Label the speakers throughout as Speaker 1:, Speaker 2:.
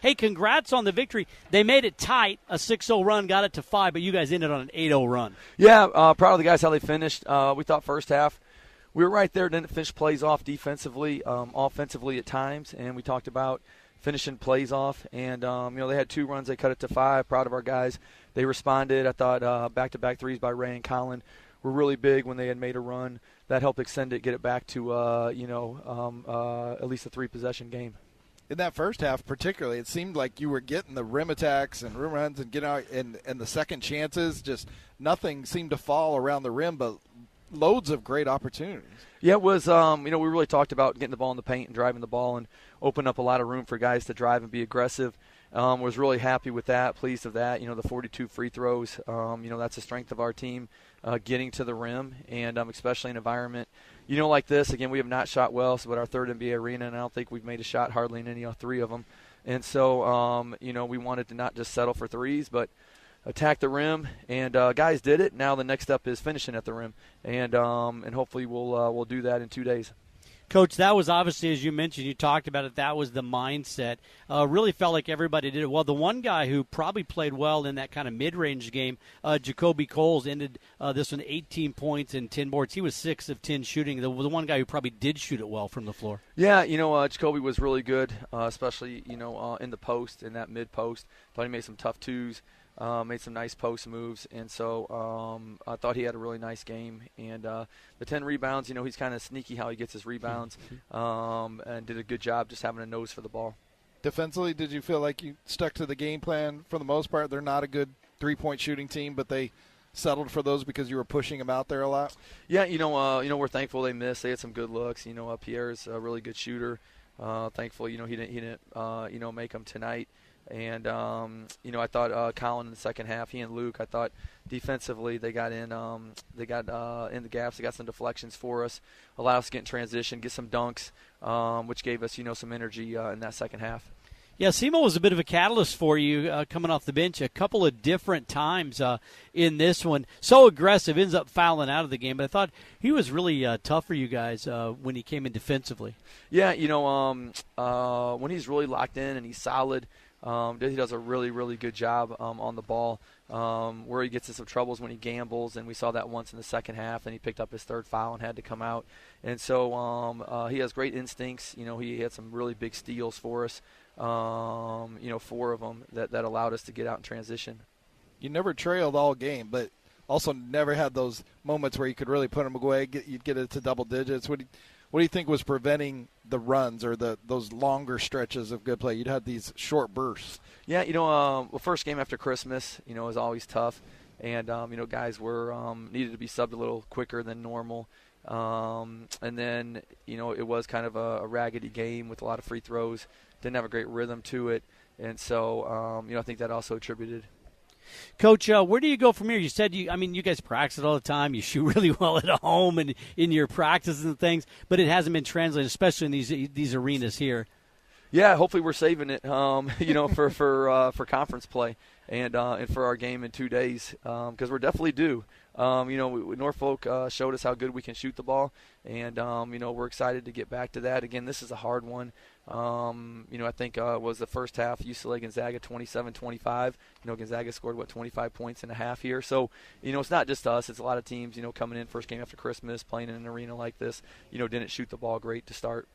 Speaker 1: Hey, congrats on the victory. They made it tight, a 6-0 run, got it to 5, but you guys ended on an 8-0 run.
Speaker 2: Yeah, proud of the guys, how they finished. We thought first half we were right there, didn't finish plays off defensively, offensively at times, and we talked about finishing plays off. And, they had 2 runs. They cut it to 5. Proud of our guys. They responded. I thought back-to-back threes by Ray and Colin were really big when they had made a run. That helped extend it, get it back to, at least a 3-possession game.
Speaker 3: In that first half particularly, it seemed like you were getting the rim attacks and rim runs and getting out and the second chances. Just nothing seemed to fall around the rim, but loads of great opportunities.
Speaker 2: Yeah, it was, we really talked about getting the ball in the paint and driving the ball and open up a lot of room for guys to drive and be aggressive. Was really happy with that, pleased with that. The 42 free throws, that's the strength of our team, getting to the rim, and especially in an environment, like this. Again, we have not shot well, but our third NBA arena, and I don't think we've made a shot hardly in any 3 of them. And so, we wanted to not just settle for threes, but attack the rim, and guys did it. Now the next step is finishing at the rim, and hopefully we'll do that in 2 days.
Speaker 1: Coach, that was obviously, as you mentioned, you talked about it, that was the mindset. Really felt like everybody did it well. The one guy who probably played well in that kind of mid-range game, Jacoby Coles, ended this one 18 points and 10 boards. He was 6 of 10 shooting. The one guy who probably did shoot it well from the floor.
Speaker 2: Yeah, Jacoby was really good, especially, in the post, in that mid-post. Thought he made some tough twos. Made some nice post moves, and so I thought he had a really nice game. And the 10 rebounds, he's kind of sneaky how he gets his rebounds, and did a good job just having a nose for the ball.
Speaker 3: Defensively, did you feel like you stuck to the game plan for the most part? They're not a good three-point shooting team, but they settled for those because you were pushing them out there a lot?
Speaker 2: Yeah, we're thankful they missed. They had some good looks. Pierre's a really good shooter. Thankful, he didn't make them tonight. And, I thought Colin in the second half, he and Luke, I thought defensively they got in the gaps. They got some deflections for us, allowed us to get in transition, get some dunks, which gave us, some energy in that second half.
Speaker 1: Yeah, Simo was a bit of a catalyst for you coming off the bench a couple of different times in this one. So aggressive, ends up fouling out of the game. But I thought he was really tough for you guys when he came in defensively.
Speaker 2: Yeah, when he's really locked in and he's solid, he does a really, really good job on the ball. Where he gets in some troubles when he gambles, and we saw that once in the second half, and he picked up his third foul and had to come out. And so he has great instincts. He had some really big steals for us, 4 of them that allowed us to get out in transition.
Speaker 3: You never trailed all game, but also never had those moments where you could really put them away, you'd get it to double digits. What do you think was preventing the runs or those longer stretches of good play? You'd had these short bursts.
Speaker 2: Yeah, first game after Christmas, is always tough. And, guys were needed to be subbed a little quicker than normal. And then, it was kind of a raggedy game with a lot of free throws. Didn't have a great rhythm to it. And so, I think that also attributed.
Speaker 1: Coach, where do you go from here? You said you guys practice it all the time. You shoot really well at home and in your practices and things, but it hasn't been translated, especially in these arenas here.
Speaker 2: Yeah, hopefully we're saving it, for conference play and for our game in 2 days, because we're definitely due. Norfolk showed us how good we can shoot the ball, and we're excited to get back to that. Again, this is a hard one. I think was the first half UCLA Gonzaga 27-25. Gonzaga scored 25 points in a half here. So it's not just us; it's a lot of teams. Coming in first game after Christmas, playing in an arena like this. Didn't shoot the ball great to start.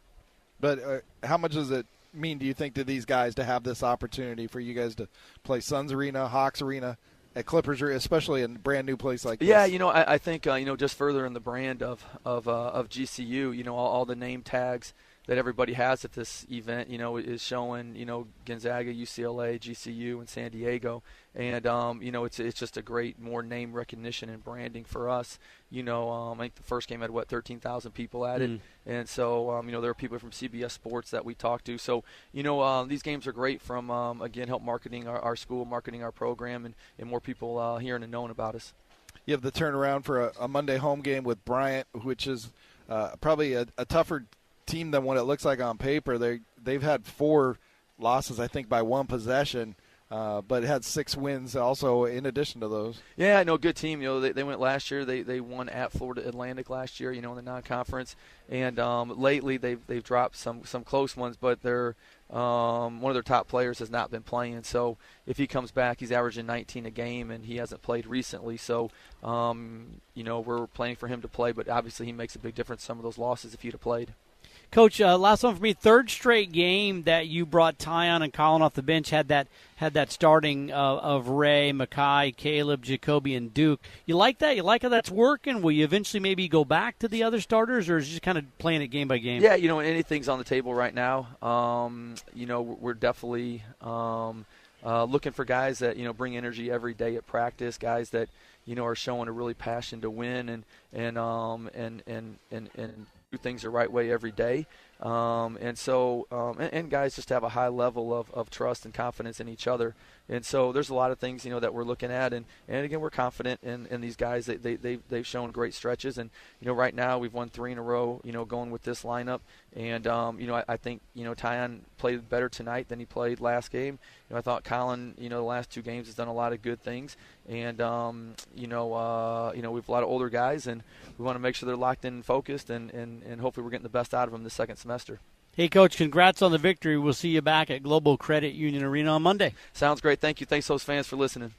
Speaker 3: But how much does it mean, do you think, to these guys to have this opportunity for you guys to play Suns Arena, Hawks Arena, at Clippers, especially in a brand new place like this?
Speaker 2: Yeah, I think just further in the brand of GCU, all the name tags that everybody has at this event, is showing, Gonzaga, UCLA, GCU, and San Diego. And, it's just a great more name recognition and branding for us. I think the first game had, 13,000 people at it. And so, there are people from CBS Sports that we talked to. So, these games are great from, again, help marketing our school, marketing our program, and more people hearing and knowing about us.
Speaker 3: You have the turnaround for a Monday home game with Bryant, which is probably a tougher team than what it looks like on paper. They've had 4 losses, I think, by 1 possession. but had 6 wins also in addition to those.
Speaker 2: Yeah, I know, good team. They went last year. They won at Florida Atlantic last year, in the non-conference. And lately they've dropped some close ones, but they're one of their top players has not been playing. So if he comes back, he's averaging 19 a game, and he hasn't played recently. So, we're planning for him to play, but obviously he makes a big difference some of those losses if he'd have played.
Speaker 1: Coach, last one for me. Third straight game that you brought Tyon and Colin off the bench, had that starting of Ray, Mackay, Caleb, Jacoby, and Duke. You like that? You like how that's working? Will you eventually maybe go back to the other starters, or is it just kind of playing it game by game?
Speaker 2: Yeah, anything's on the table right now. We're definitely looking for guys that bring energy every day at practice. Guys that are showing a really passion to win and do things the right way every day. And guys just have a high level of trust and confidence in each other. And so there's a lot of things, that we're looking at. And again, we're confident in these guys. They've shown great stretches. And, right now we've won 3 in a row, going with this lineup. And, I think, Tyon played better tonight than he played last game. I thought Colin, the last 2 games has done a lot of good things. And, we have a lot of older guys, and we want to make sure they're locked in and focused, and hopefully we're getting the best out of them this second semester.
Speaker 1: Hey, Coach, congrats on the victory. We'll see you back at Global Credit Union Arena on Monday.
Speaker 2: Sounds great. Thank you. Thanks to those fans for listening.